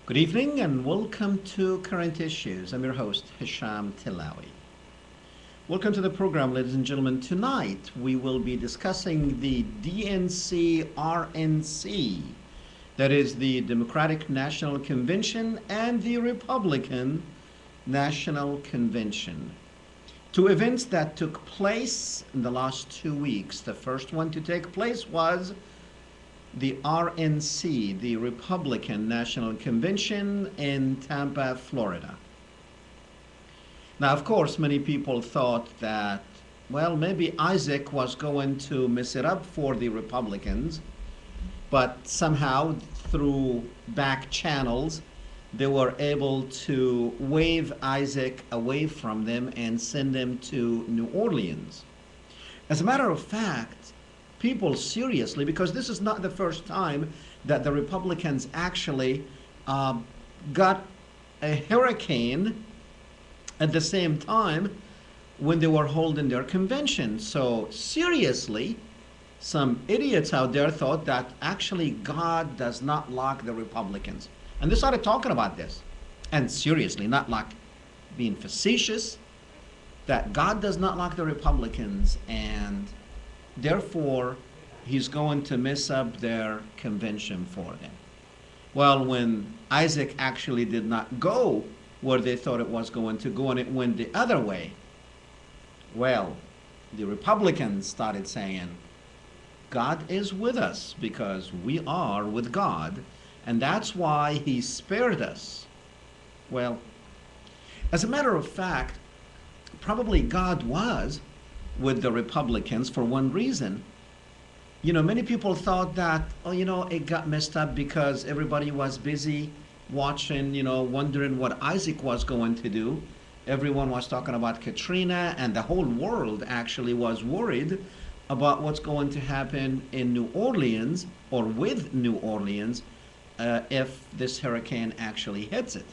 Good evening and welcome to Current Issues. I'm your host, Hesham Tillawi. Welcome to the program, ladies and gentlemen. Tonight we will be discussing the DNC RNC, that is the Democratic National Convention and the Republican National Convention. Two events that took place in the last 2 weeks. The first one to take place was the RNC, the Republican National Convention in Tampa, Florida. Now, of course, many people thought that, well, maybe Isaac was going to mess it up for the Republicans, but somehow through back channels, they were able to wave Isaac away from them and send him to New Orleans. As a matter of fact, people seriously, because this is not the first time that the Republicans actually got a hurricane at the same time when they were holding their convention. So seriously, some idiots out there thought that actually God does not like the Republicans. And they started talking about this. And seriously, not like being facetious, that God does not like the Republicans and therefore he's going to mess up their convention for them. Well, when Isaac actually did not go where they thought it was going to go and it went the other way, well, the Republicans started saying, God is with us because we are with God, and that's why he spared us. Well, as a matter of fact, probably God was with the Republicans for one reason. Many people thought that, it got messed up because everybody was busy watching, wondering what Isaac was going to do. Everyone was talking about Katrina, and the whole world actually was worried about what's going to happen in New Orleans or with New Orleans if this hurricane actually hits it.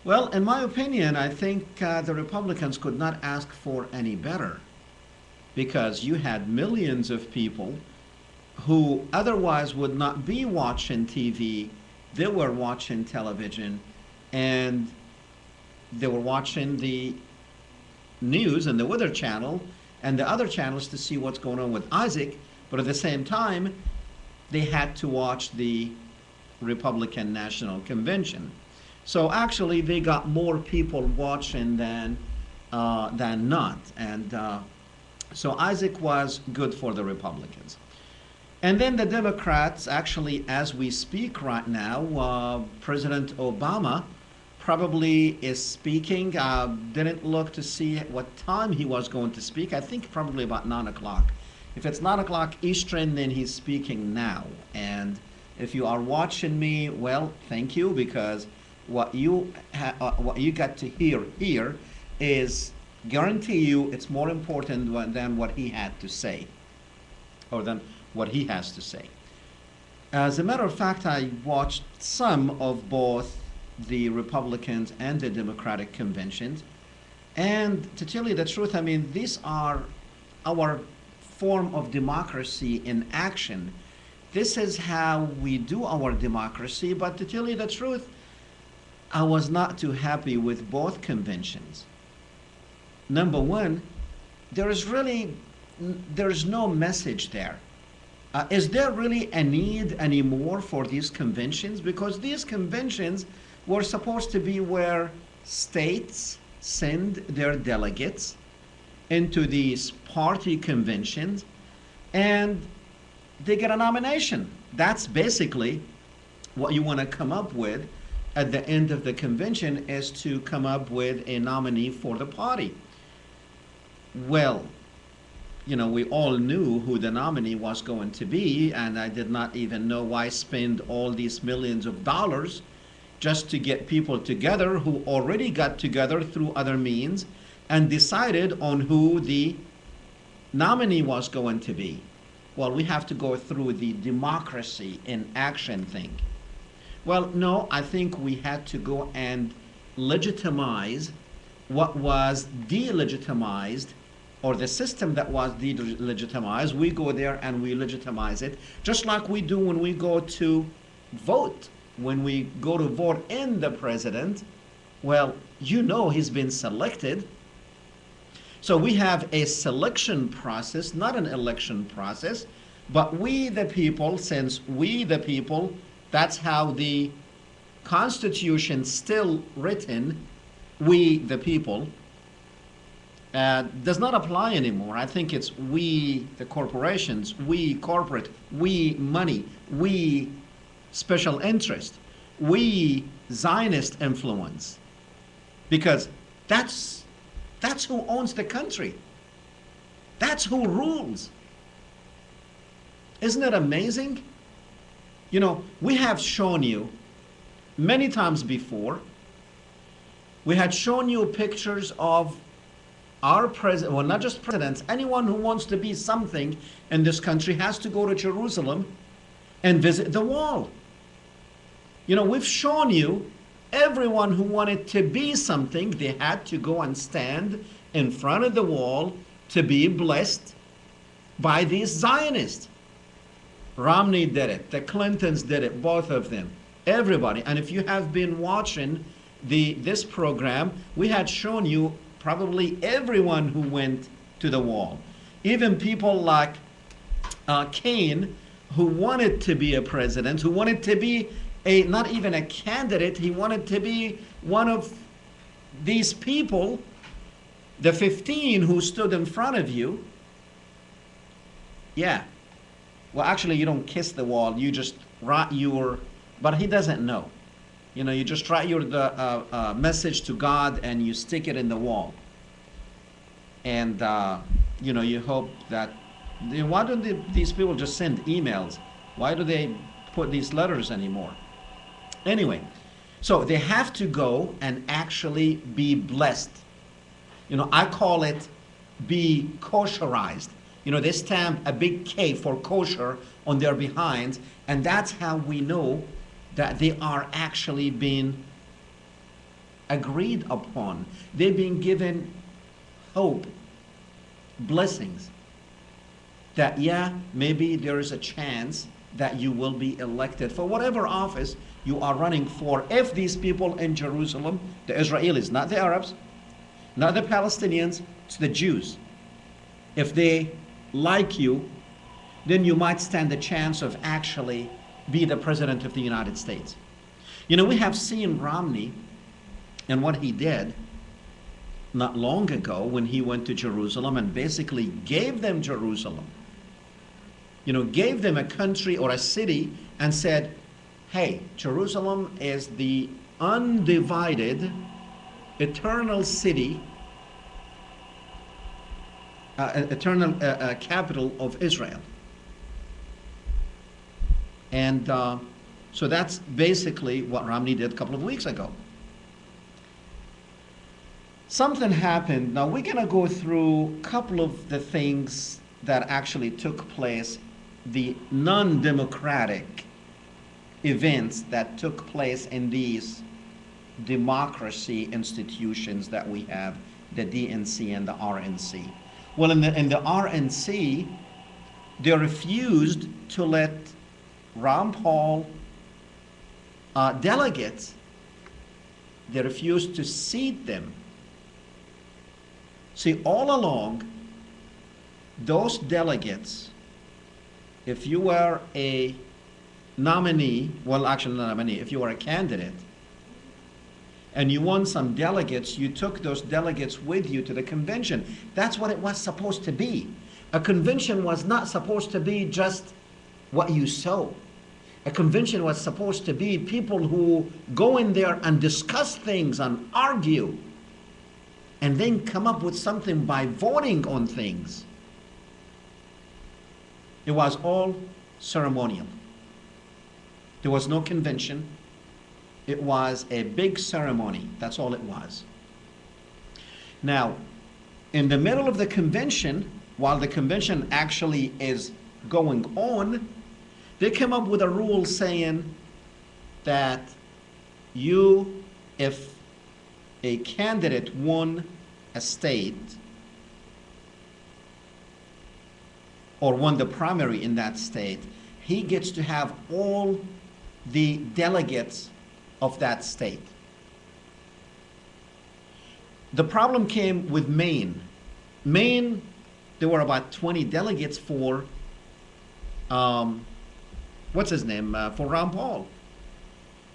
Well, in my opinion, I think the Republicans could not ask for any better, because you had millions of people who otherwise would not be watching TV. They were watching television, and they were watching the news and the Weather Channel and the other channels to see what's going on with Isaac, but at the same time, they had to watch the Republican National Convention. So actually, they got more people watching than not, and so Isaac was good for the Republicans. And then the Democrats, actually, as we speak right now, President Obama probably is speaking. Didn't look to see what time he was going to speak. I think probably about 9 o'clock. If it's 9 o'clock Eastern, then he's speaking now. And if you are watching me, well, thank you, because what you got to hear here is, guarantee you, it's more important than what he had to say, or than what he has to say. As a matter of fact, I watched some of both the Republicans and the Democratic conventions, and to tell you the truth, I mean, these are our form of democracy in action. This is how we do our democracy, but to tell you the truth, I was not too happy with both conventions. Number one, there's no message there. Is there really a need anymore for these conventions? Because these conventions were supposed to be where states send their delegates into these party conventions and they get a nomination. That's basically what you want to come up with at the end of the convention, is to come up with a nominee for the party. Well, we all knew who the nominee was going to be, and I did not even know why spend all these millions of dollars just to get people together who already got together through other means and decided on who the nominee was going to be. Well, we have to go through the democracy in action thing. Well, no, I think we had to go and legitimize what was delegitimized, or the system that was delegitimized. We go there and we legitimize it, just like we do when we go to vote. when we go to vote in the president, well, you know he's been selected. So we have a selection process, not an election process, but we the people, since we the people, that's how the Constitution still written, we the people, does not apply anymore. I think it's we the corporations, we corporate, we money, we special interest, we Zionist influence, because that's who owns the country. That's who rules. Isn't it amazing? You know, we have shown you many times before, we had shown you pictures of our president, well, not just presidents, anyone who wants to be something in this country has to go to Jerusalem and visit the wall. You know, we've shown you everyone who wanted to be something, they had to go and stand in front of the wall to be blessed by these Zionists. Romney did it, the Clintons did it, both of them, everybody. And if you have been watching this program, we had shown you probably everyone who went to the wall. Even people like Cain, who wanted to be a president, who wanted to be not even a candidate, he wanted to be one of these people, the 15 who stood in front of you. Yeah. Well, actually, you don't kiss the wall. You just write but he doesn't know. You know, you just write the message to God and you stick it in the wall. And, you know, you hope that, why don't these people just send emails? Why do they put these letters anymore? Anyway, so they have to go and actually be blessed. You know, I call it be kosherized. You know, they stamp a big K for kosher on their behinds, and that's how we know that they are actually being agreed upon. They're being given hope, blessings, that yeah, maybe there is a chance that you will be elected for whatever office you are running for. If these people in Jerusalem, the Israelis, not the Arabs, not the Palestinians, it's the Jews, if they like you, then you might stand a chance of actually be the president of the United States. You know, we have seen Romney and what he did not long ago when he went to Jerusalem and basically gave them Jerusalem. You know, gave them a country or a city and said, hey, Jerusalem is the undivided, eternal city, eternal capital of Israel. And so that's basically what Romney did a couple of weeks ago. Something happened. Now we're going to go through a couple of the things that actually took place, the non-democratic events that took place in these democracy institutions that we have, the DNC and the RNC. Well, in the RNC, they refused to let Ron Paul delegates, they refused to seat them. See, all along, those delegates, if you were a nominee, well, actually not a nominee, if you were a candidate, and you won some delegates, you took those delegates with you to the convention. That's what it was supposed to be. A convention was not supposed to be just what you sow. A convention was supposed to be people who go in there and discuss things and argue and then come up with something by voting on things. It was all ceremonial. There was no convention. It was a big ceremony. That's all it was. Now, in the middle of the convention, while the convention actually is going on, they came up with a rule saying that if a candidate won a state or won the primary in that state, he gets to have all the delegates of that state. The problem came with Maine. Maine, there were about 20 delegates for, what's his name, for Ron Paul.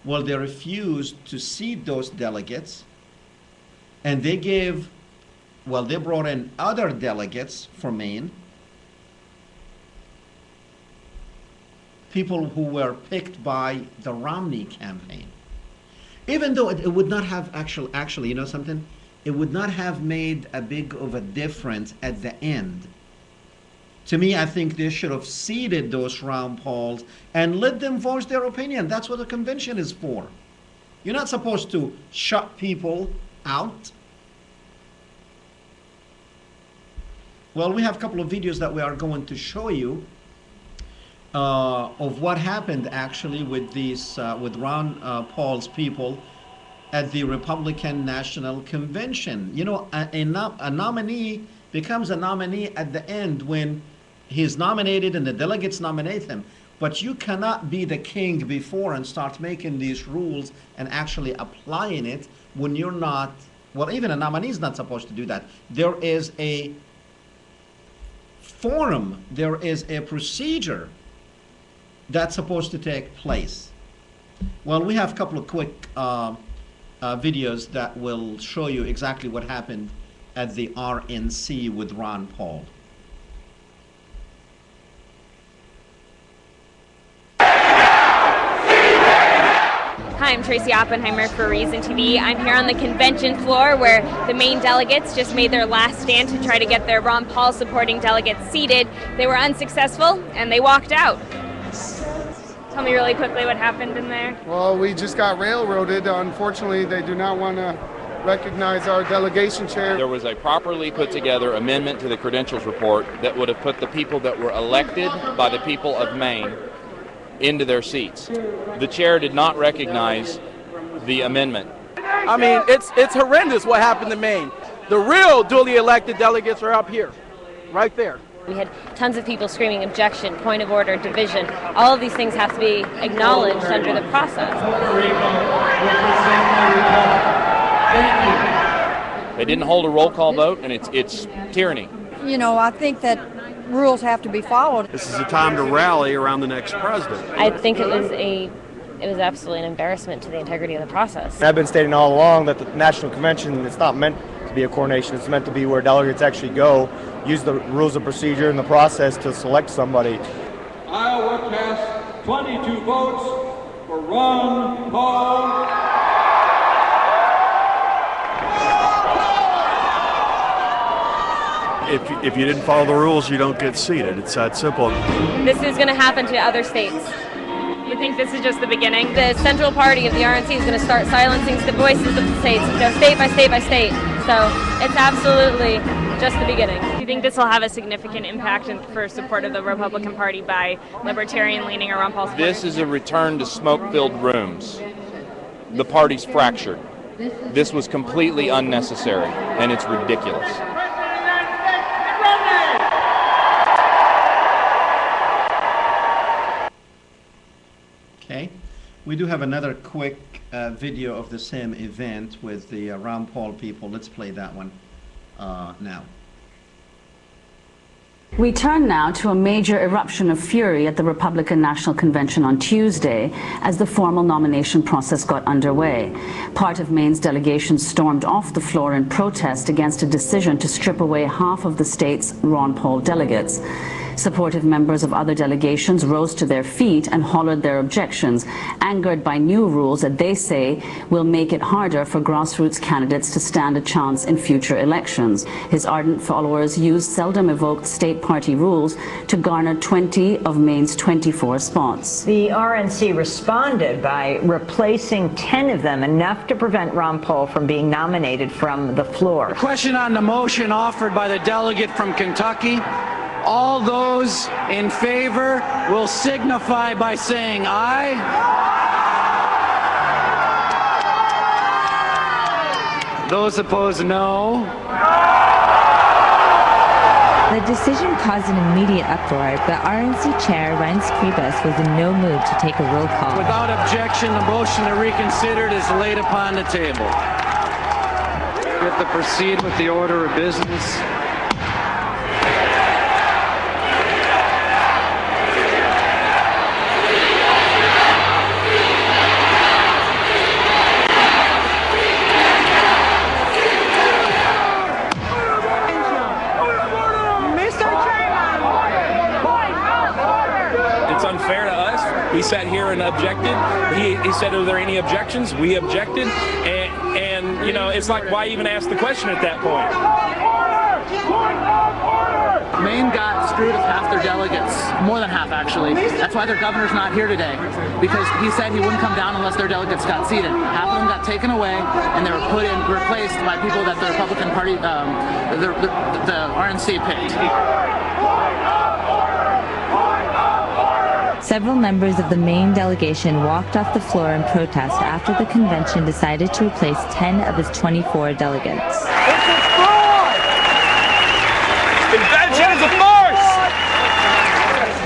Well, they refused to seat those delegates, and they brought in other delegates from Maine, people who were picked by the Romney campaign. Even though it would not have actually, you know something? It would not have made a big of a difference at the end. To me, I think they should have seated those Ron Pauls and let them voice their opinion. That's what a convention is for. You're not supposed to shut people out. Well, we have a couple of videos that we are going to show you of what happened actually with these with Ron Paul's people at the Republican National Convention. You know, a nominee becomes a nominee at the end when he's nominated and the delegates nominate him. But you cannot be the king before and start making these rules and actually applying it when you're not, well, even a nominee is not supposed to do that. There is a forum, there is a procedure that's supposed to take place. Well, we have a couple of quick videos that will show you exactly what happened at the RNC with Ron Paul. Hi, I'm Tracy Oppenheimer for Reason TV. I'm here on the convention floor where the Maine delegates just made their last stand to try to get their Ron Paul supporting delegates seated. They were unsuccessful and they walked out. Tell me really quickly what happened in there. Well, we just got railroaded. Unfortunately, they do not want to recognize our delegation chair. There was a properly put together amendment to the credentials report that would have put the people that were elected by the people of Maine into their seats. The chair did not recognize the amendment. I mean, it's horrendous what happened to Maine. The real duly elected delegates are up here, right there. We had tons of people screaming objection, point of order, division. All of these things have to be acknowledged under the process. They didn't hold a roll call vote, and it's tyranny. You know, I think that rules have to be followed. This is a time to rally around the next president. I think it was absolutely an embarrassment to the integrity of the process. I've been stating all along that the National Convention, it's not meant to be a coronation, it's meant to be where delegates actually go, use the rules of procedure and the process to select somebody. Iowa cast 22 votes for Ron Paul. If you didn't follow the rules, you don't get seated. It's that simple. This is going to happen to other states. You think this is just the beginning? The central party of the RNC is going to start silencing the voices of the states, state by state by state. So it's absolutely just the beginning. Do you think this will have a significant impact for support of the Republican Party by libertarian-leaning or Ron Paul supporters? This is a return to smoke-filled rooms. The party's fractured. This was completely unnecessary, and it's ridiculous. Okay, we do have another quick video of the same event with the Ron Paul people. Let's play that one now. We turn now to a major eruption of fury at the Republican National Convention on Tuesday as the formal nomination process got underway. Part of Maine's delegation stormed off the floor in protest against a decision to strip away half of the state's Ron Paul delegates. Supportive members of other delegations rose to their feet and hollered their objections, angered by new rules that they say will make it harder for grassroots candidates to stand a chance in future elections. His ardent followers used seldom evoked state party rules to garner 20 of Maine's 24 spots. The RNC responded by replacing 10 of them, enough to prevent Ron Paul from being nominated from the floor. Question on the motion offered by the delegate from Kentucky. All those in favor will signify by saying aye. Those opposed, no. The decision caused an immediate uproar, but RNC Chair Reince Priebus was in no mood to take a roll call. Without objection, the motion to reconsider is laid upon the table. We have to proceed with the order of business. Unfair to us. We sat here and objected. He said, are there any objections? We objected. And you know, it's like, why even ask the question at that point? Maine got screwed of half their delegates, more than half actually. That's why their governor's not here today, because he said he wouldn't come down unless their delegates got seated. Half of them got taken away, and they were replaced by people that the Republican Party, the RNC picked. Several members of the Maine delegation walked off the floor in protest after the convention decided to replace 10 of its 24 delegates. This is fraud! Convention is a farce!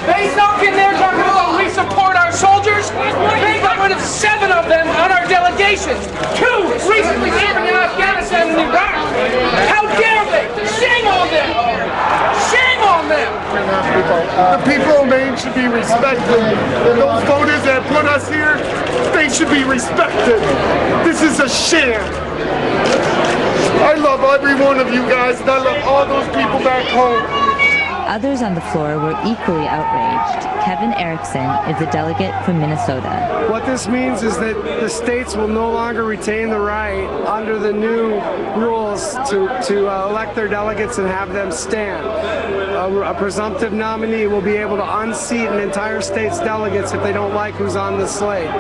They snuck in there talking about we support our soldiers. They got rid of 7 of them on our delegation. 2 recently serving in Afghanistan and Iraq. How dare they? Shame on them! Shame on them! The people of Maine should be respected. And those voters that put us here, they should be respected. This is a sham. I love every one of you guys, and I love all those people back home. Others on the floor were equally outraged. Kevin Erickson is a delegate from Minnesota. What this means is that the states will no longer retain the right under the new rules to elect their delegates and have them stand. A presumptive nominee will be able to unseat an entire state's delegates if they don't like who's on the slate.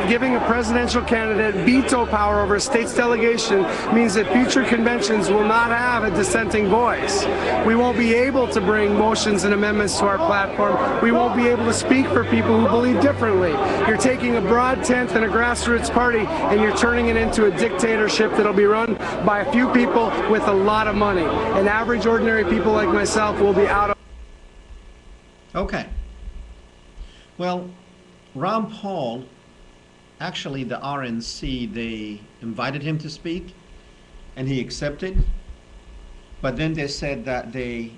Giving a presidential candidate veto power over a state's delegation means that future conventions will not have a dissenting voice. We won't be able to bring motions and amendments to our platform. We won't be able to speak for people who believe differently. You're taking a broad tent and a grassroots party and you're turning it into a dictatorship that'll be run by a few people with a lot of money. And average, ordinary people like myself will be out of... Okay. Well, Ron Paul, actually the RNC, they invited him to speak and he accepted, but then they said that they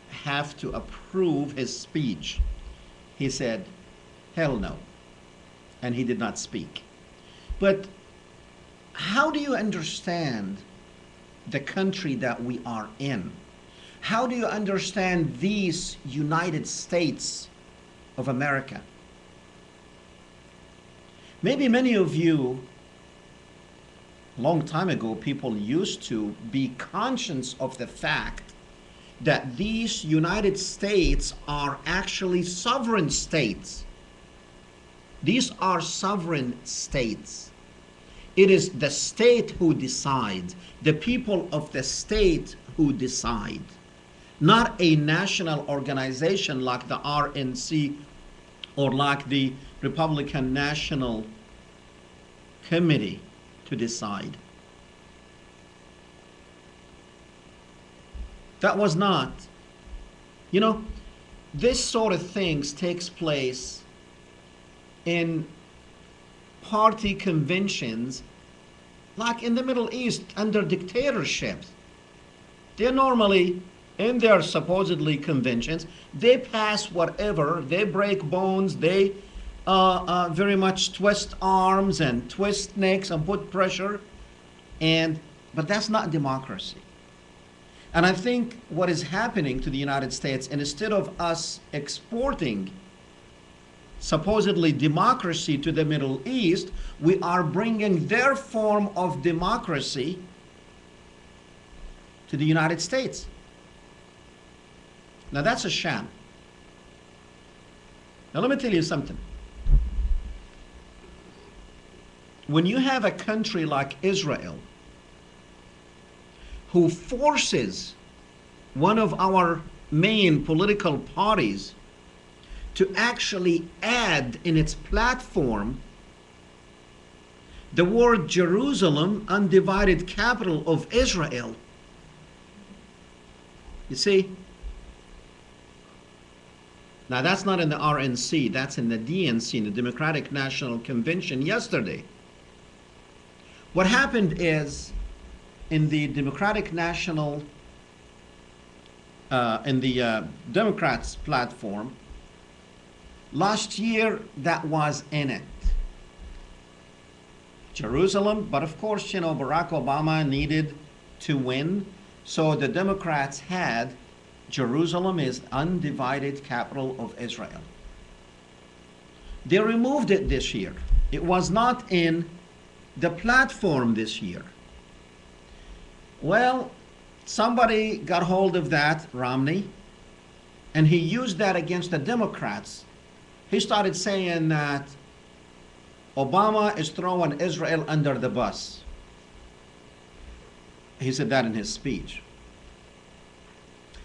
have to approve his speech. He said, hell no, and he did not speak. But how do you understand the country that we are in? How do you understand these United States of America? Maybe many of you, a long time ago, people used to be conscious of the fact that these United States are actually sovereign states. These are sovereign states. It is the state who decides, the people of the state who decide, not a national organization like the RNC or like the Republican National Committee to decide. That was not, you know, this sort of things takes place in party conventions like in the Middle East under dictatorships. They're normally in their supposedly conventions, they pass whatever, they break bones, they very much twist arms and twist necks and put pressure, but that's not democracy. And I think what is happening to the United States, and instead of us exporting supposedly democracy to the Middle East, we are bringing their form of democracy to the United States. Now that's a sham. Now let me tell you something. When you have a country like Israel who forces one of our main political parties to actually add in its platform the word Jerusalem, undivided capital of Israel, You see? Now that's not in the RNC, that's in the DNC, in the Democratic National Convention yesterday. What happened is, in the Democratic National, in the Democrats' platform, last year that was in it. Jerusalem, but of course, you know, Barack Obama needed to win, so the Democrats had Jerusalem is undivided capital of Israel. They removed it this year. It was not in the platform this year. Well, somebody got hold of that, Romney, and he used that against the Democrats. He started saying that Obama is throwing Israel under the bus. He said that in his speech.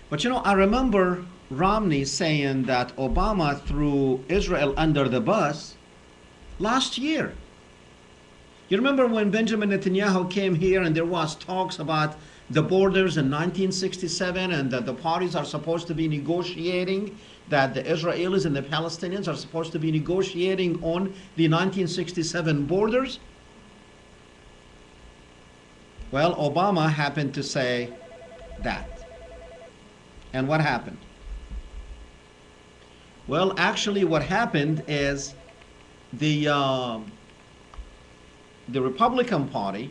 But you know, I remember Romney saying that Obama threw Israel under the bus last year. You remember when Benjamin Netanyahu came here and there was talks about the borders in 1967 and that the parties are supposed to be negotiating, that the Israelis and the Palestinians are supposed to be negotiating on the 1967 borders? Well, Obama happened to say that. And what happened? Well, actually what happened is the Republican Party,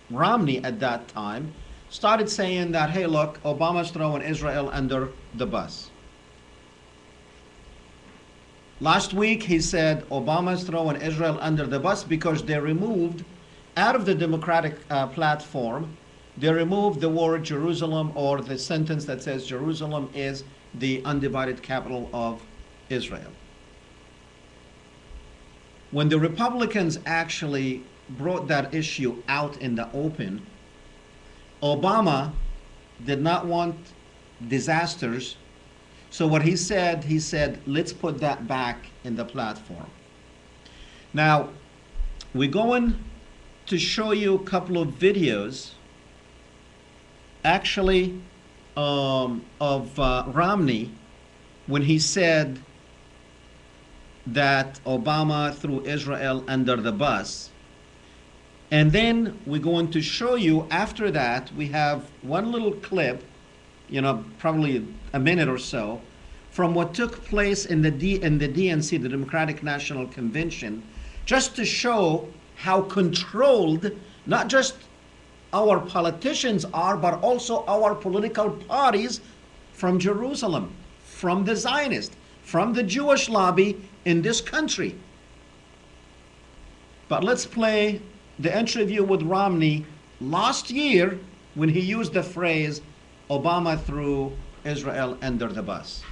Romney at that time, started saying that, hey, look, Obama's throwing Israel under the bus. Last week he said Obama's throwing Israel under the bus because they removed, out of the Democratic platform, they removed the word Jerusalem, or the sentence that says Jerusalem is the undivided capital of Israel. When the Republicans actually brought that issue out in the open, Obama did not want disasters. So what he said, let's put that back in the platform. Now, we're going to show you a couple of videos actually of Romney when he said that Obama threw Israel under the bus. And then we're going to show you, after that, we have one little clip, you know, probably a minute or so, from what took place in the DNC, the Democratic National Convention, just to show how controlled not just our politicians are, but also our political parties from Jerusalem, from the Zionists, from the Jewish lobby in this country. But let's play the interview with Romney last year when he used the phrase, Obama threw Israel under the bus.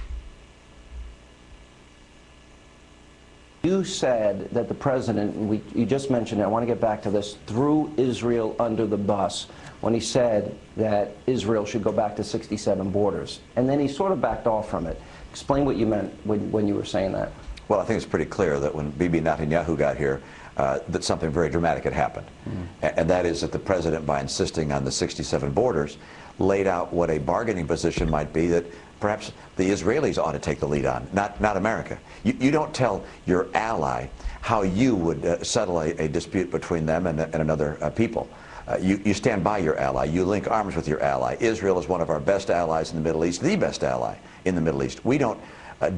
You said that the president, and you just mentioned it, I want to get back to this, threw Israel under the bus when he said that Israel should go back to 67 borders. And then he sort of backed off from it. Explain what you meant when you were saying that. Well, I think it's pretty clear that when Bibi Netanyahu got here, that something very dramatic had happened. And that is that the president, by insisting on the 67 borders, laid out what a bargaining position might be that perhaps the Israelis ought to take the lead on, not America. You don't tell your ally how you would settle a dispute between them and another people. You stand by your ally. You link arms with your ally. Israel is one of our best allies in the Middle East, the best ally in the Middle East. We don't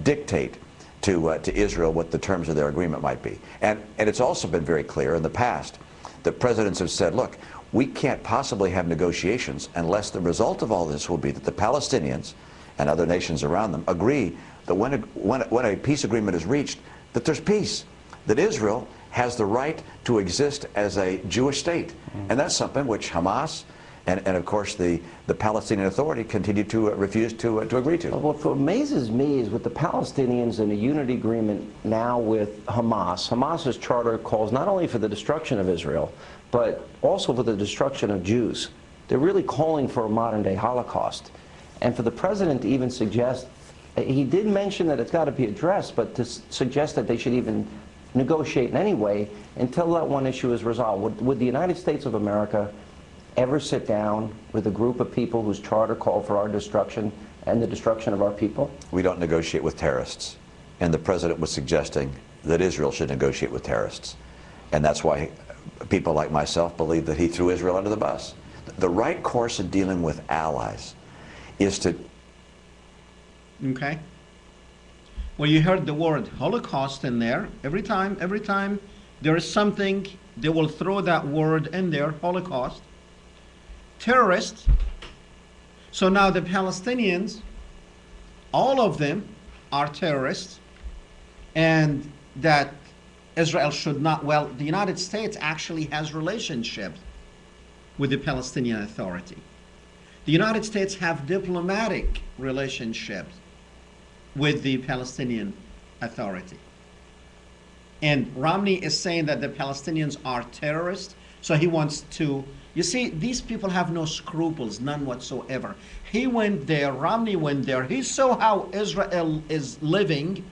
dictate to Israel what the terms of their agreement might be. And it's also been very clear in the past that presidents have said, look, we can't possibly have negotiations unless the result of all this will be that the Palestinians and other nations around them agree that when a peace agreement is reached, that there's peace, that Israel has the right to exist as a Jewish state. And that's something which Hamas and of course the Palestinian Authority continue to refuse to agree to. What amazes me is with the Palestinians and a unity agreement now with Hamas, Hamas's charter calls not only for the destruction of Israel, but also for the destruction of Jews. They're really calling for a modern-day Holocaust. And for the president to even suggest, he did mention that it's got to be addressed, but to suggest that they should even negotiate in any way until that one issue is resolved. Would the United States of America ever sit down with a group of people whose charter called for our destruction and the destruction of our people? We don't negotiate with terrorists. And the president was suggesting that Israel should negotiate with terrorists. And that's why people like myself believe that he threw Israel under the bus. The right course in dealing with allies is to... Okay. Well, you heard the word Holocaust in there. Every time there is something, they will throw that word in there, Holocaust. Terrorist. So now the Palestinians, all of them are terrorists, and that Israel should not, well, the United States actually has relationships with the Palestinian Authority. The United States have diplomatic relationships with the Palestinian Authority. And Romney is saying that the Palestinians are terrorists, so he wants to, you see, these people have no scruples, none whatsoever. He went there, Romney went there, he saw how Israel is living,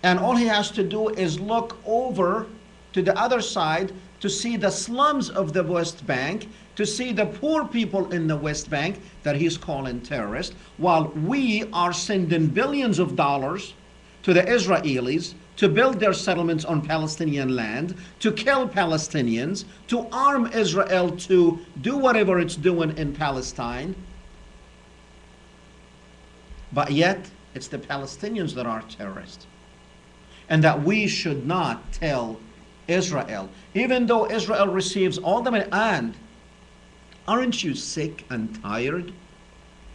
and all he has to do is look over to the other side to see the slums of the West Bank, to see the poor people in the West Bank that he's calling terrorists, while we are sending billions of dollars to the Israelis to build their settlements on Palestinian land, to kill Palestinians, to arm Israel to do whatever it's doing in Palestine. But yet, it's the Palestinians that are terrorists. And that we should not tell Israel, even though Israel receives all the money. And aren't you sick and tired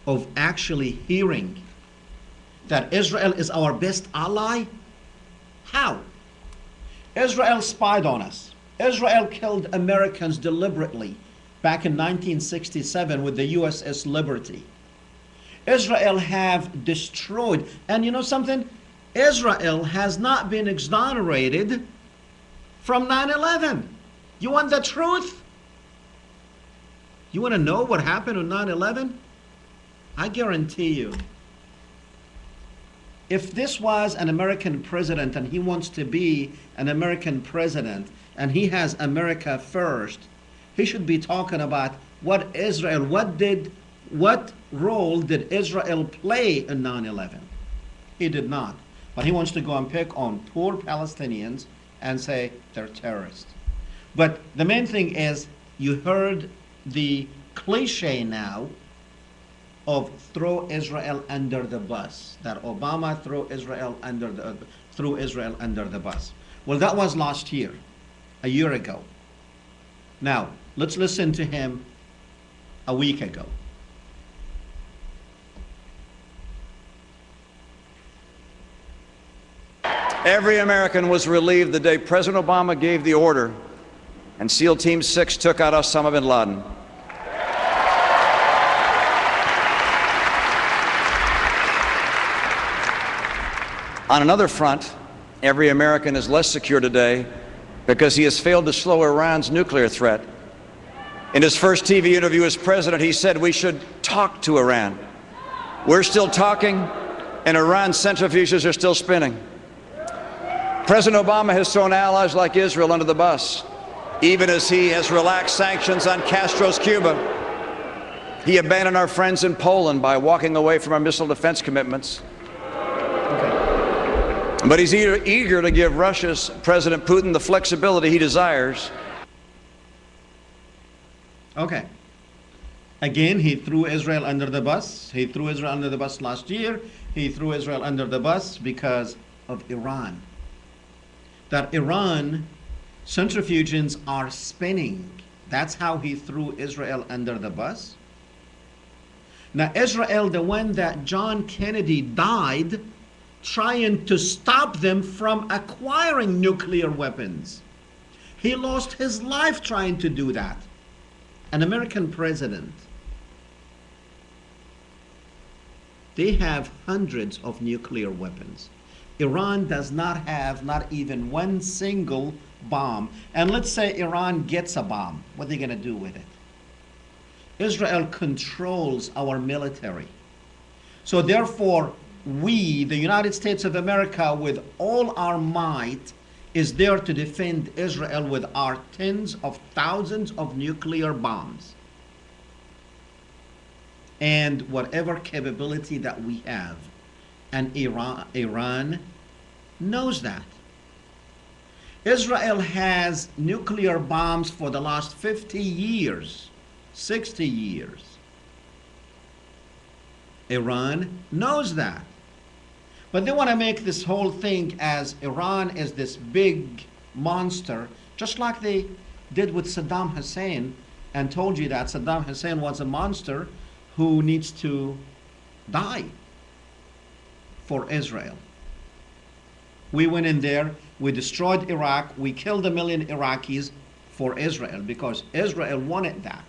of actually hearing that Israel is our best ally? How? Israel spied on us. Israel killed Americans deliberately back in 1967 with the USS Liberty. Israel have destroyed, and you know something? Israel has not been exonerated from 9/11. You want the truth? You want to know what happened on 9/11? I guarantee you, if this was an American president and he wants to be an American president and he has America first, he should be talking about what role did Israel play in 9/11? He did not. But he wants to go and pick on poor Palestinians and say they're terrorists. But the main thing is, you heard the cliche now of throw Israel under the bus, that Obama threw Israel under the bus. Well, that was last year, a year ago. Now, let's listen to him a week ago. Every American was relieved the day President Obama gave the order and SEAL Team 6 took out Osama bin Laden. On another front, every American is less secure today because he has failed to slow Iran's nuclear threat. In his first TV interview as president, he said we should talk to Iran. We're still talking, and Iran's centrifuges are still spinning. President Obama has thrown allies like Israel under the bus, even as he has relaxed sanctions on Castro's Cuba. He abandoned our friends in Poland by walking away from our missile defense commitments. But he's eager to give Russia's President Putin the flexibility he desires. Okay. Again, he threw Israel under the bus. He threw Israel under the bus last year. He threw Israel under the bus because of Iran. That Iran centrifuges are spinning. That's how he threw Israel under the bus. Now, Israel, the one that John Kennedy died trying to stop them from acquiring nuclear weapons. He lost his life trying to do that. An American president. They have hundreds of nuclear weapons. Iran does not have not even one single bomb. And let's say Iran gets a bomb. What are they going to do with it? Israel controls our military. So therefore, we, the United States of America, with all our might, is there to defend Israel with our tens of thousands of nuclear bombs and whatever capability that we have. And Iran knows that. Israel has nuclear bombs for the last 50 years, 60 years. Iran knows that. But they want to make this whole thing as Iran is this big monster, just like they did with Saddam Hussein, and told you that Saddam Hussein was a monster who needs to die for Israel. We went in there, we destroyed Iraq, we killed 1 million Iraqis for Israel because Israel wanted that.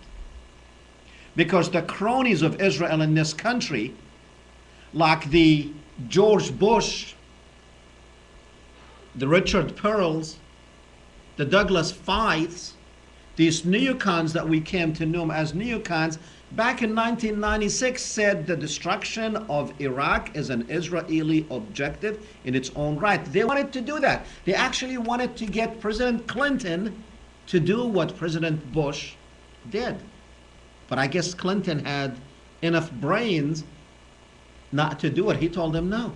Because the cronies of Israel in this country, like the George Bush, the Richard Pearls, the Douglas Feiths, these neocons that we came to know as neocons, back in 1996 said the destruction of Iraq is an Israeli objective in its own right. They wanted to do that. They actually wanted to get President Clinton to do what President Bush did. But I guess Clinton had enough brains not to do it. He told them no.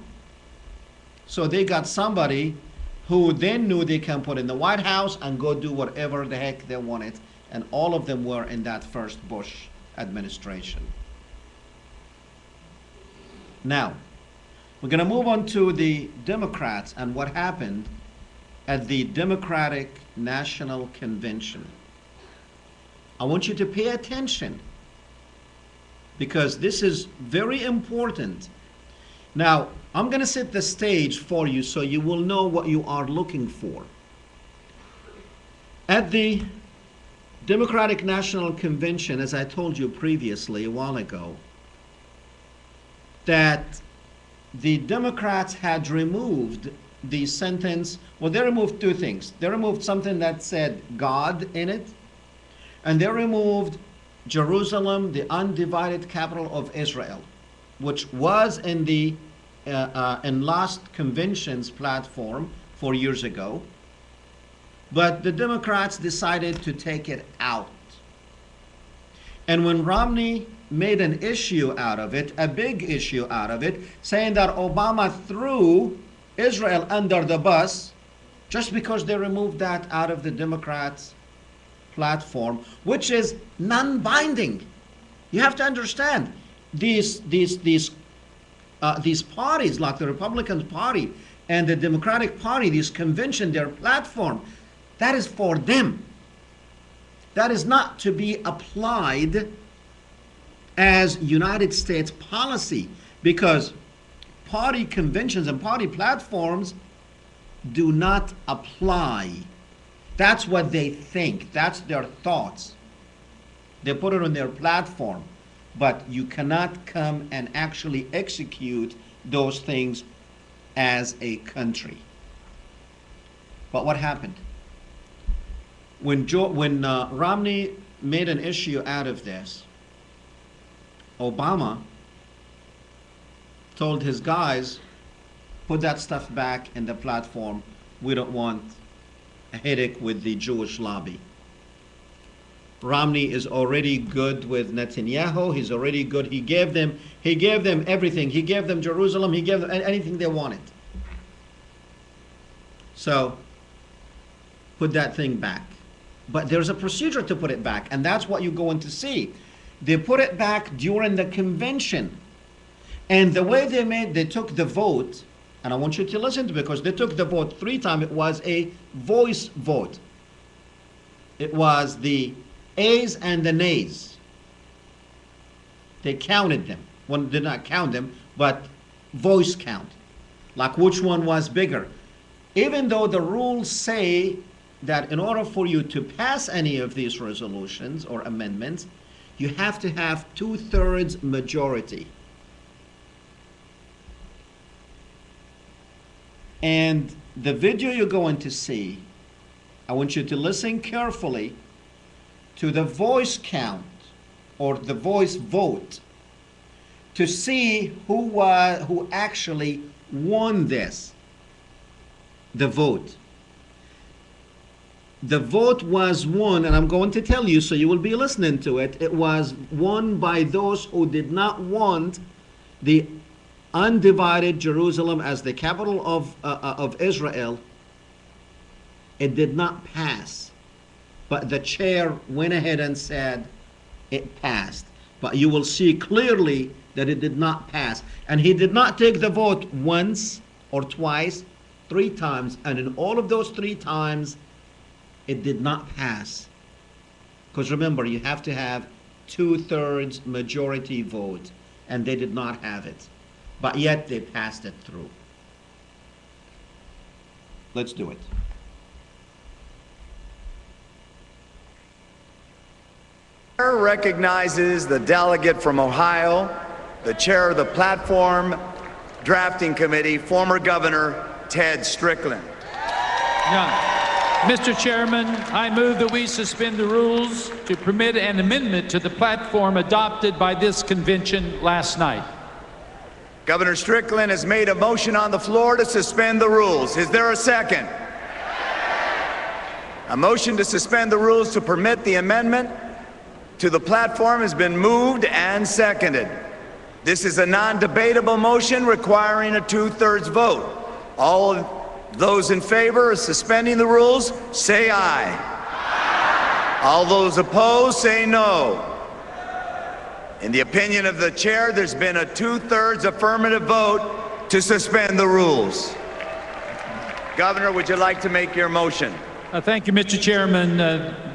So they got somebody who then knew they can put in the White House and go do whatever the heck they wanted. And all of them were in that first Bush administration. Now, we're going to move on to the Democrats and what happened at the Democratic National Convention. I want you to pay attention because this is very important. Now, I'm going to set the stage for you so you will know what you are looking for. At the Democratic National Convention, as I told you previously a while ago, that the Democrats had removed the sentence, well, they removed two things. They removed something that said God in it, and they removed Jerusalem, the undivided capital of Israel, which was in the in last convention's platform 4 years ago. But the Democrats decided to take it out. And when Romney made an issue out of it, a big issue out of it, saying that Obama threw Israel under the bus just because they removed that out of the Democrats' platform, which is non-binding. You have to understand, these parties, like the Republican Party and the Democratic Party, this convention, their platform, that is for them. That is not to be applied as United States policy, because party conventions and party platforms do not apply. That's what they think. That's their thoughts. They put it on their platform, but you cannot come and actually execute those things as a country. But what happened? When Romney made an issue out of this, Obama told his guys, put that stuff back in the platform. We don't want a headache with the Jewish lobby. Romney is already good with Netanyahu. He's already good. He gave them everything. He gave them Jerusalem. He gave them anything they wanted. So put that thing back. But there's a procedure to put it back, and that's what you're going to see. They put it back during the convention. And the way they took the vote, and I want you to listen to it because they took the vote 3 times. It was a voice vote. It was the A's and the nays. They counted them. One did not count them, but voice count. Like which one was bigger. Even though the rules say that in order for you to pass any of these resolutions or amendments, you have to have 2/3 majority. And the video you're going to see, I want you to listen carefully to the voice count or the voice vote to see who actually won the vote. The vote was won, and I'm going to tell you so you will be listening to it. It was won by those who did not want the undivided Jerusalem as the capital of Israel. It did not pass, but the chair went ahead and said it passed. But you will see clearly that it did not pass. And he did not take the vote once or twice, 3 times. And in all of those 3 times, it did not pass. Because remember, you have to have 2/3 majority vote. And they did not have it. But yet they passed it through. Let's do it. Recognizes the delegate from Ohio, the chair of the Platform Drafting Committee, former Governor Ted Strickland. Mr. Chairman, I move that we suspend the rules to permit an amendment to the platform adopted by this convention last night. Governor Strickland has made a motion on the floor to suspend the rules. Is there a second? A motion to suspend the rules to permit the amendment to the platform has been moved and seconded. This is a non-debatable motion requiring a 2/3 vote. All of those in favor of suspending the rules, say aye. All those opposed, say no. In the opinion of the chair, there's been a 2/3 affirmative vote to suspend the rules. Governor, would you like to make your motion? Thank you, Mr. Chairman.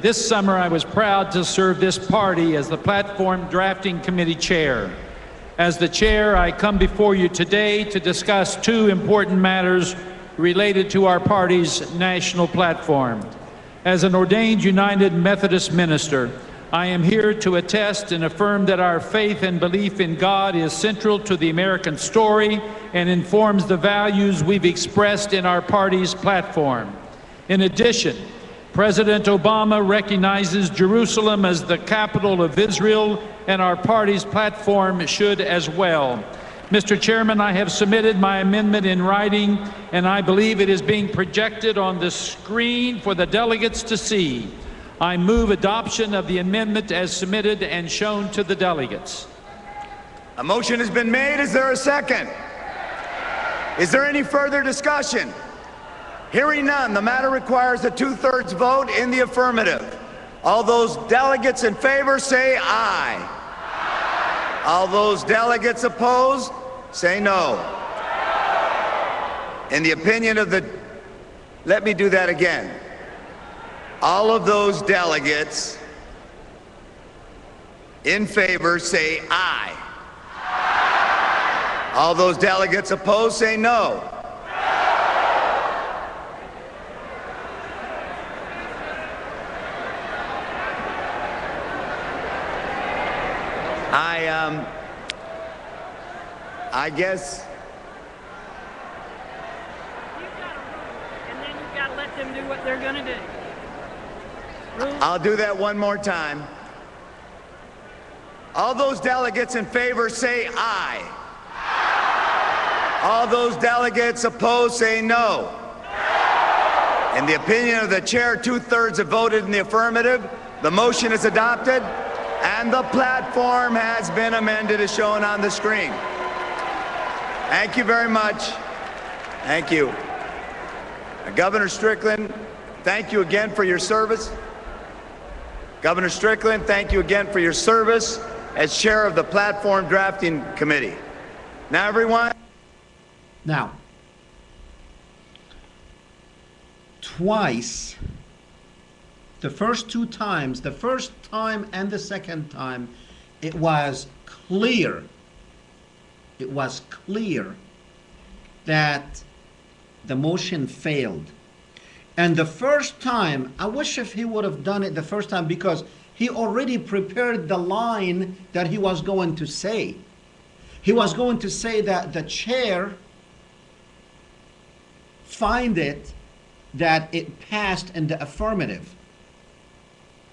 This summer, I was proud to serve this party as the Platform Drafting Committee Chair. As the Chair, I come before you today to discuss 2 important matters related to our party's national platform. As an ordained United Methodist minister, I am here to attest and affirm that our faith and belief in God is central to the American story and informs the values we've expressed in our party's platform. In addition, President Obama recognizes Jerusalem as the capital of Israel, and our party's platform should as well. Mr. Chairman, I have submitted my amendment in writing, and I believe it is being projected on the screen for the delegates to see. I move adoption of the amendment as submitted and shown to the delegates. A motion has been made. Is there a second? Is there any further discussion? Hearing none, the matter requires a 2/3 vote in the affirmative. All those delegates in favor say aye. All those delegates opposed say no. In the opinion of the, let me do that again. All of those delegates in favor say aye. All those delegates opposed say no. I guess. And then you've got to let them do what they're going to do. I'll do that one more time. All those delegates in favor say aye. All those delegates opposed say no. In the opinion of the chair, 2/3 have voted in the affirmative. The motion is adopted, and the platform has been amended as shown on the screen. Thank you very much. Thank you. Governor Strickland, thank you again for your service. Governor Strickland, thank you again for your service as chair of the Platform Drafting Committee. Now, everyone. Now, twice, the first 2 times, the first time and the second time, it was clear that the motion failed. And the first time, I wish if he would have done it the first time, because he already prepared the line that he was going to say. He was going to say that the chair find it that it passed in the affirmative,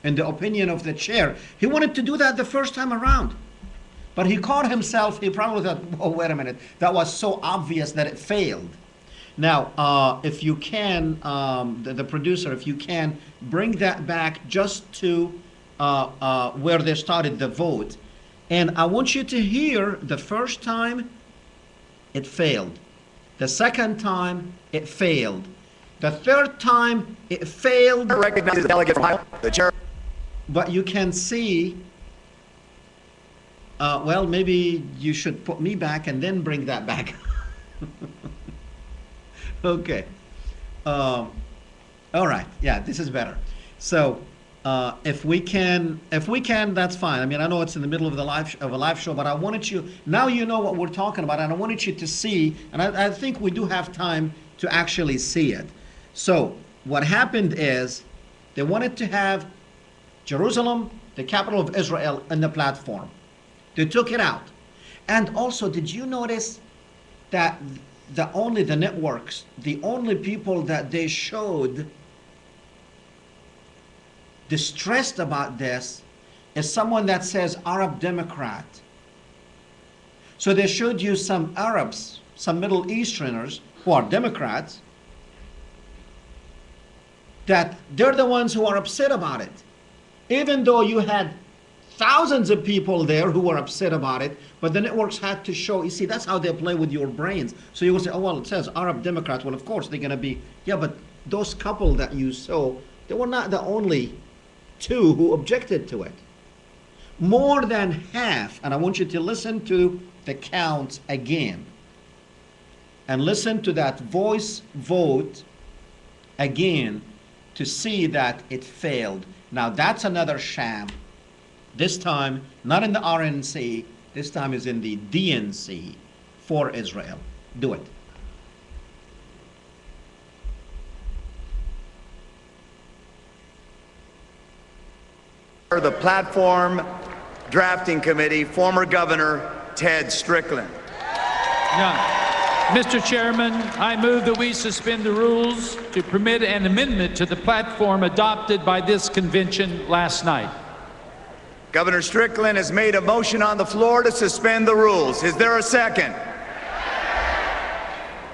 in the opinion of the chair. He wanted to do that the first time around. But he caught himself, he probably thought, oh, wait a minute, that was so obvious that it failed. Now, if you can, the producer, if you can, bring that back just to where they started the vote. And I want you to hear the first time it failed. The second time it failed. The third time it failed. Recognizes the delegate from Ohio. The chair. But you can see, well, maybe you should put me back and then bring that back. Okay. All right. Yeah, this is better. So, if we can, that's fine. I mean, I know it's in the middle of a live show, but I wanted you, now you know what we're talking about, and I wanted you to see, and I think we do have time to actually see it. So, what happened is they wanted to have Jerusalem, the capital of Israel, in the platform. They took it out. And also, did you notice that the networks, the only people that they showed distressed about this is someone that says Arab Democrat. So they showed you some Arabs, some Middle Easterners who are Democrats, that they're the ones who are upset about it. Even though you had thousands of people there who were upset about it, but the networks had to show, you see, that's how they play with your brains. So you will say, oh, well, it says Arab Democrats. Well, of course, they're going to be, yeah, but those couple that you saw, they were not the only two who objected to it. More than half, and I want you to listen to the counts again, and listen to that voice vote again to see that it failed. Now, that's another sham. This time, not in the RNC, this time is in the DNC for Israel. Do it. The Platform Drafting Committee, former Governor Ted Strickland. Mr. Chairman, I move that we suspend the rules to permit an amendment to the platform adopted by this convention last night. Governor Strickland has made a motion on the floor to suspend the rules. Is there a second?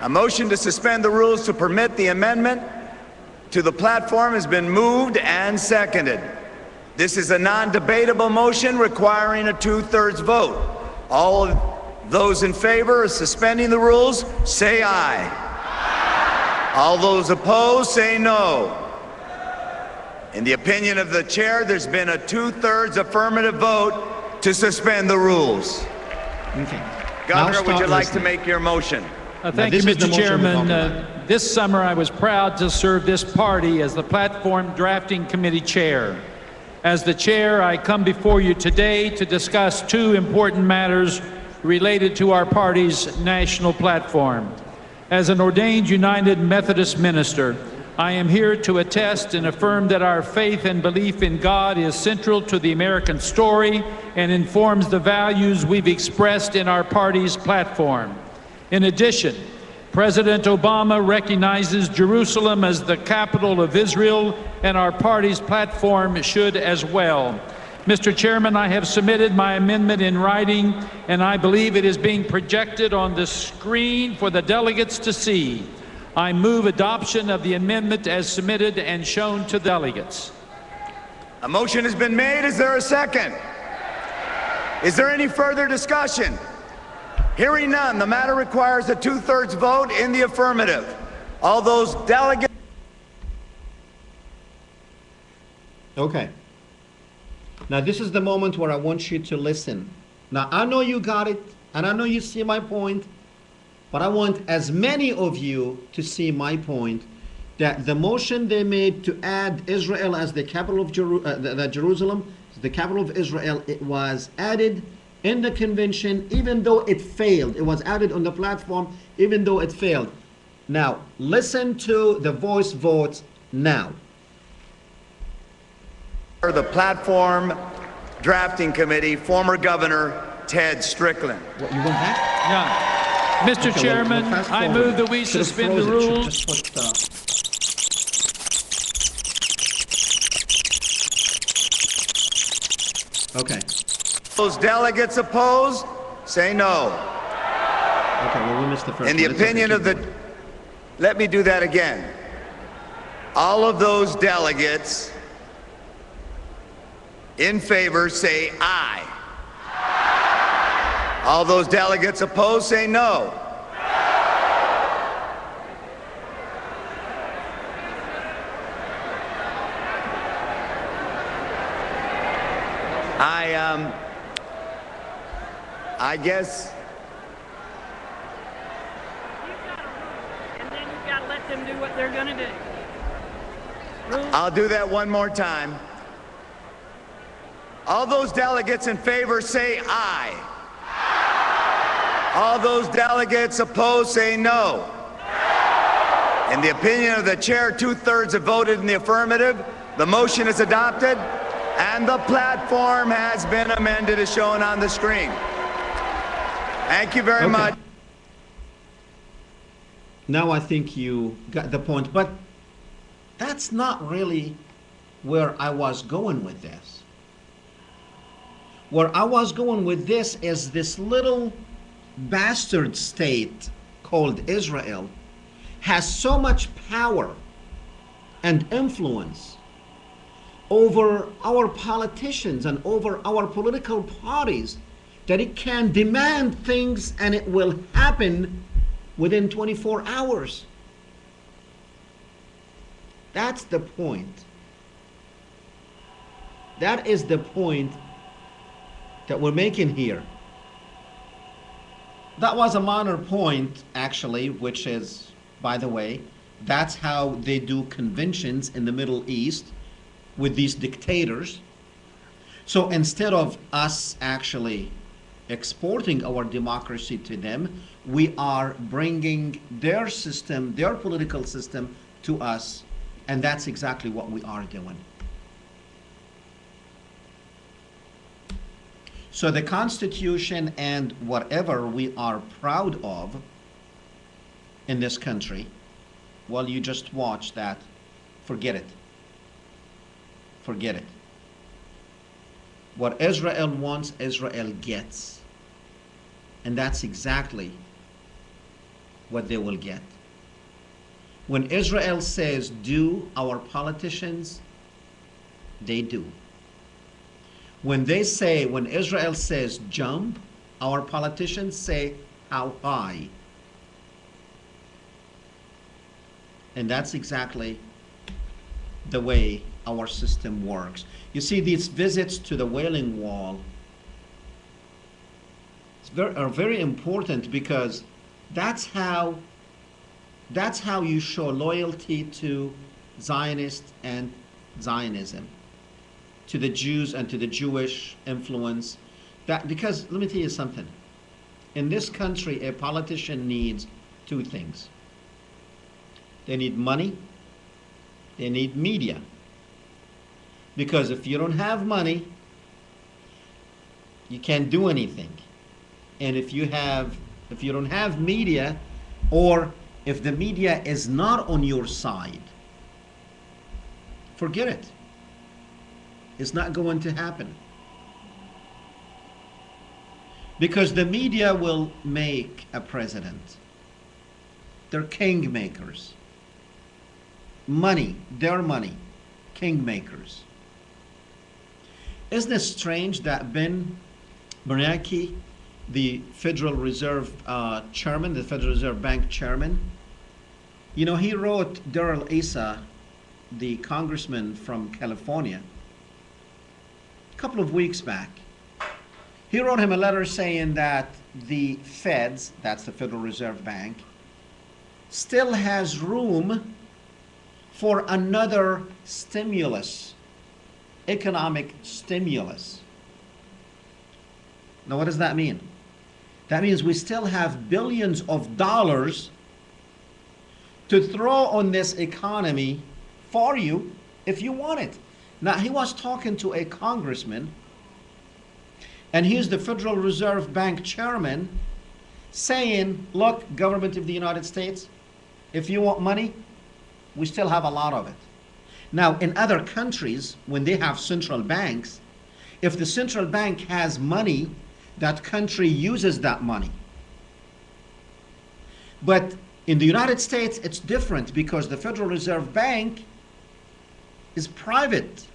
A motion to suspend the rules to permit the amendment to the platform has been moved and seconded. This is a non-debatable motion requiring a 2/3 vote. All of those in favor of suspending the rules, say aye. All those opposed, say no. In the opinion of the chair, there's been a 2/3 affirmative vote to suspend the rules. Okay. Governor, would you like to make your motion? Thank you, Mr. Chairman. This summer, I was proud to serve this party as the Platform Drafting Committee Chair. As the chair, I come before you today to discuss two important matters related to our party's national platform. As an ordained United Methodist minister, I am here to attest and affirm that our faith and belief in God is central to the American story and informs the values we've expressed in our party's platform. In addition, President Obama recognizes Jerusalem as the capital of Israel, and our party's platform should as well. Mr. Chairman, I have submitted my amendment in writing, and I believe it is being projected on the screen for the delegates to see. I move adoption of the amendment as submitted and shown to delegates. A motion has been made. Is there a second? Is there any further discussion? Hearing none, the matter requires a 2/3 vote in the affirmative. All those delegates. Okay. Now, this is the moment where I want you to listen. Now, I know you got it, and I know you see my point, but I want as many of you to see my point, that the motion they made to add Israel as the capital of Jerusalem, the capital of Israel, it was added in the convention, even though it failed. It was added on the platform, even though it failed. Now, listen to the voice votes now. The Platform Drafting Committee, former Governor Ted Strickland. What, you want that? Yeah. Mr. Okay, Chairman, I move that we suspend the rules. Okay. Those delegates opposed, say no. Okay, well, we missed the first In the one. opinion of the Let me do that again. All of those delegates in favor say aye. All those delegates opposed say no. I guess. And then you've got to let them do what they're going to do. I'll do that one more time. All those delegates in favor say aye. All those delegates opposed say no. In the opinion of the chair, 2/3 have voted in the affirmative. The motion is adopted, and the platform has been amended as shown on the screen. Thank you very much. Now I think you got the point, but that's not really where I was going with this. Where I was going with this is this little bastard state called Israel has so much power and influence over our politicians and over our political parties that it can demand things and it will happen within 24 hours. That's the point. That is the point that we're making here. That was a minor point, actually, which is, by the way, that's how they do conventions in the Middle East with these dictators. So instead of us actually exporting our democracy to them, we are bringing their system, their political system to us, and that's exactly what we are doing. So the Constitution and whatever we are proud of in this country, well, you just watch that. Forget it. Forget it. What Israel wants, Israel gets. And that's exactly what they will get. When Israel says do, our politicians, they do. When Israel says jump, our politicians say how high. And that's exactly the way our system works. You see, these visits to the Wailing Wall are very important because that's how you show loyalty to Zionists and Zionism, to the Jews and to the Jewish influence. Because let me tell you something. In this country, a politician needs two things. They need money. They need media. Because if you don't have money, you can't do anything. And if you don't have media, or if the media is not on your side, forget it. It's not going to happen. Because the media will make a president. They're king makers. Money, their money, king makers. Isn't it strange that Ben Bernanke, the Federal Reserve chairman, the Federal Reserve Bank chairman, you know, he wrote Darrell Issa, the congressman from California, a couple of weeks back. He wrote him a letter saying that the Feds, that's the Federal Reserve Bank, still has room for another stimulus, economic stimulus. Now, what does that mean? That means we still have billions of dollars to throw on this economy for you if you want it. Now, he was talking to a congressman, and he's the Federal Reserve Bank chairman, saying, look, government of the United States, if you want money, we still have a lot of it. Now, in other countries, when they have central banks, if the central bank has money, that country uses that money. But In the United States, it's different because the Federal Reserve Bank is private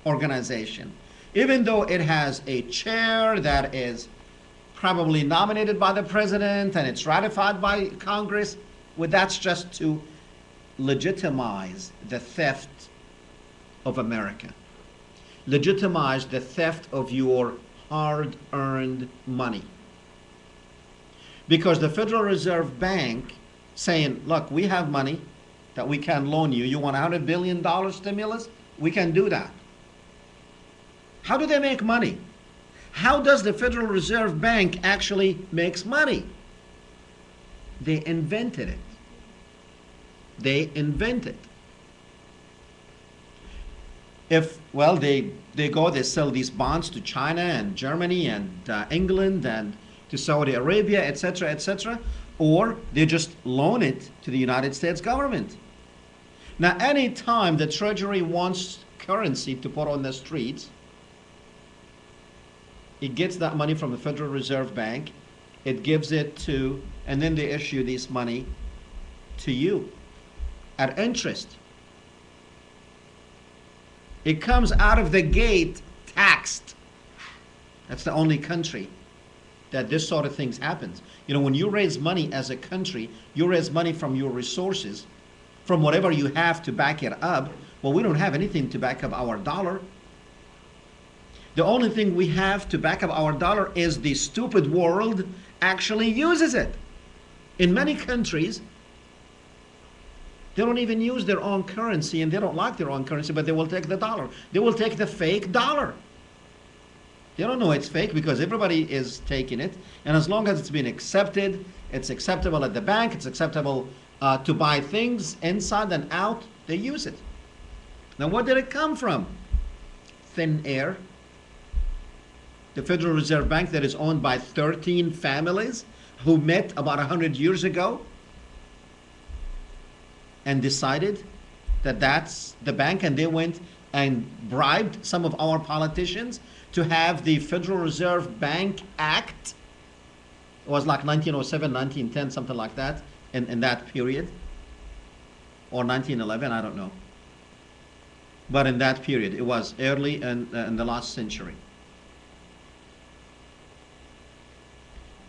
organization. Even though it has a chair that is probably nominated by the president and it's ratified by Congress, well, that's just to legitimize the theft of America. Legitimize the theft of your hard-earned money. Because the Federal Reserve Bank saying, look, we have money that we can loan you. You want $100 billion stimulus? We can do that. How do they make money? How does the Federal Reserve Bank actually makes money? They invented it. They invented. If, well, they sell these bonds to China and Germany and England and to Saudi Arabia, etc., or they just loan it to the United States government. Now, any time the Treasury wants currency to put on the streets, it gets that money from the Federal Reserve Bank, it gives it to, and then they issue this money to you at interest. It comes out of the gate taxed. That's the only country that this sort of things happens. You know, when you raise money as a country, you raise money from your resources, from whatever you have to back it up. Well, we don't have anything to back up our dollar. The only thing we have to back up our dollar is the stupid world actually uses it. In many countries, they don't even use their own currency, and they don't like their own currency, but they will take the dollar. They will take the fake dollar. They don't know it's fake because everybody is taking it. And as long as it's been accepted, it's acceptable at the bank, it's acceptable to buy things inside and out, they use it. Now, where did it come from? Thin air. The Federal Reserve Bank that is owned by 13 families who met about 100 years ago and decided that that's the bank, and they went and bribed some of our politicians to have the Federal Reserve Bank Act. It was like 1907, 1910, something like that, in that period. Or 1911, I don't know. But in that period, it was early in the last century.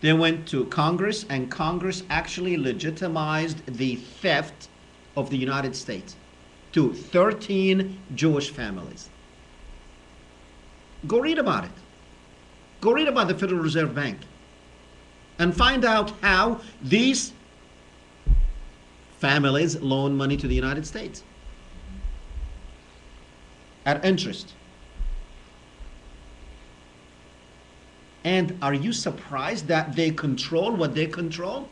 They went to Congress, and Congress actually legitimized the theft of the United States to 13 Jewish families. Go read about it. Go read about the Federal Reserve Bank and find out how these families loan money to the United States at interest. And are you surprised that they control what they control?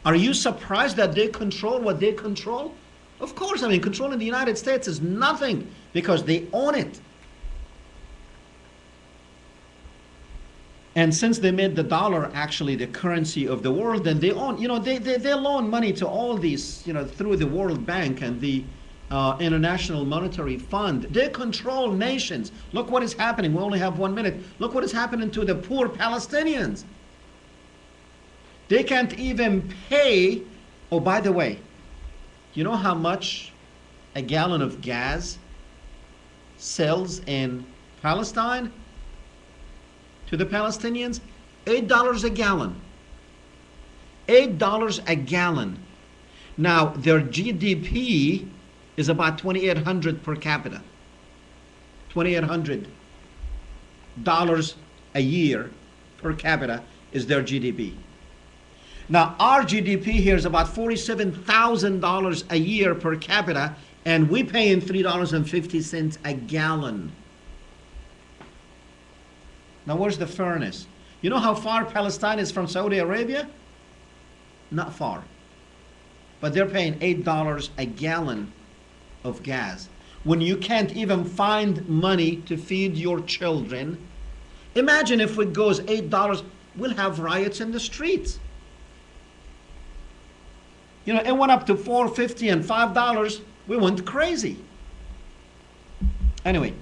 Are you surprised that they control what they control? Of course, I mean, controlling the United States is nothing because they own it. And since they made the dollar actually the currency of the world, then they own, you know, they loan money to all these, you know, through the World Bank and the International Monetary Fund. They control nations. Look what is happening. We only have 1 minute. Look what is happening to the poor Palestinians. They can't even pay. Oh, by the way, you know how much a gallon of gas sells in Palestine to the Palestinians? $8 a gallon. $8 a gallon. Now, their GDP is about $2,800 per capita. $2,800 a year per capita is their GDP. Now, our GDP here is about $47,000 a year per capita, and we pay in $3.50 a gallon. Now, where's the fairness? You know how far Palestine is from Saudi Arabia? Not far. But they're paying $8 a gallon of gas. When you can't even find money to feed your children, imagine if it goes $8, we'll have riots in the streets. You know, it went up to $4.50 and $5. We went crazy. Anyway,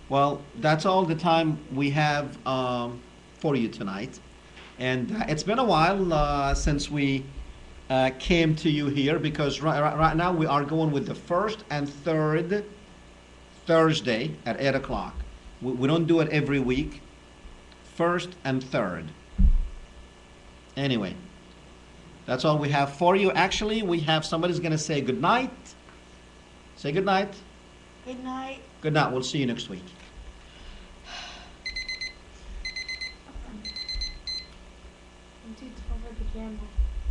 well, that's all the time we have for you tonight. And it's been a while since we came to you here, because right now we are going with the first and third Thursday at 8 o'clock. We don't do it every week. First and third. Anyway, that's all we have for you. Actually, we have somebody's going to say good night. Say good night. Good night. Good night. We'll see you next week. I'm too tall for the camera.